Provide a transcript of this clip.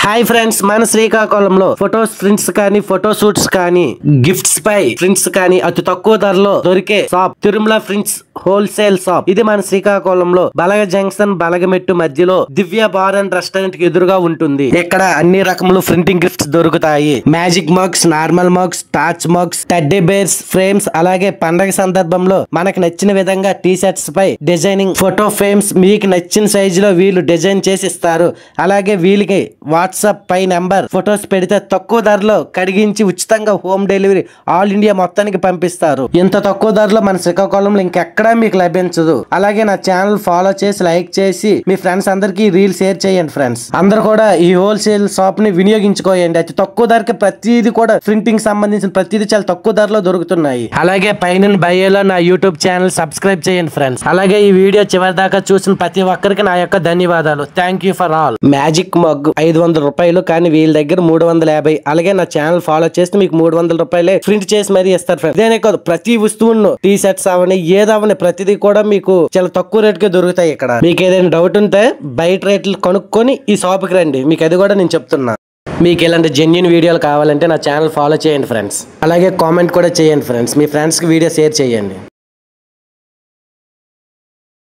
Hi friends, మన శ్రీకాకుళంలో photos prints కానీ ఫోటో షూట్స్ కానీ గిఫ్ట్స్ పై ప్రింట్స్ కానీ అతి తక్కువ ధరలో దొరికే shop Tirumala prints wholesale shop. ఇది మన శ్రీకాకుళంలో బలగ జంక్షన్ బలగమెట్టు మధ్యలో దివ్య బార్ అండ్ రెస్టారెంట్ కి ఎదురుగా ఉంటుంది. ఇక్కడ అన్ని రకములు ప్రింటింగ్ గిఫ్ట్స్ దొరుకుతాయి. Magic mugs, normal mugs, touch mugs, teddy bears, frames, అలాగే పండగ సందర్భంలో మనకు నచ్చిన విధంగా టీ షర్ట్స్ పై డిజైనింగ్ ఫోటో ఫ్రేమ్స్ మీకు నచ్చిన సైజులో వీళ్ళు డిజైన్ చేసి ఇస్తారు. అలాగే వీళ్ళకి వాట్సాప్ పై నెంబర్ ఫొటోస్ పెడితే తక్కువ ధరలో కడిగించి ఉచితంగా హోమ్ డెలివరీ ఆల్ ఇండియా మొత్తానికి పంపిస్తారు. ఇంత తక్కువ ధరలో మన శ్రీకాకుళంలో ఇంకెక్కడా మీకు లభించదు. అలాగే నా ఛానల్ ఫాలో చేసి లైక్ చేసి మీ ఫ్రెండ్స్ అందరికి రీల్ షేర్ చేయండి. ఫ్రెండ్స్ అందరూ కూడా ఈ హోల్సేల్ షాప్ ని వినియోగించుకోయండి. అతి తక్కువ ధరకి ప్రతిదీ కూడా ప్రింటింగ్ సంబంధించిన ప్రతిదీ చాలా తక్కువ ధరలో దొరుకుతున్నాయి. అలాగే పైన బయోలో నా యూట్యూబ్ ఛానల్ సబ్స్క్రైబ్ చేయండి ఫ్రెండ్స్. అలాగే ఈ వీడియో చివరి దాకా చూసిన ప్రతి ఒక్కరికి నా యొక్క ధన్యవాదాలు. Thank you for all. Magic mug 500 రూపాయలు, కానీ వీళ్ళ దగ్గర 350. అలాగే నా ఛానల్ ఫాలో చేస్తే మీకు 300 రూపాయలే ప్రింట్ చేసి మరీ ఇస్తారు ఫ్రెండ్స్. ఇదేనే కాదు, ప్రతి వస్తువును టీ షర్ట్స్ అవని ఏదవని ప్రతిదీ కూడా మీకు చాలా తక్కువ రేటుకే దొరుకుతాయి. ఇక్కడ మీకు ఏదైనా డౌట్ ఉంటే బయట రేట్లు కనుక్కొని ఈ షాప్కి రండి. మీకు అది కూడా నేను చెప్తున్నా. మీకు ఇలాంటి జెన్యూన్ వీడియోలు కావాలంటే నా ఛానల్ ఫాలో చేయండి ఫ్రెండ్స్. అలాగే కామెంట్ కూడా చేయండి ఫ్రెండ్స్. మీ ఫ్రెండ్స్కి వీడియో షేర్ చేయండి.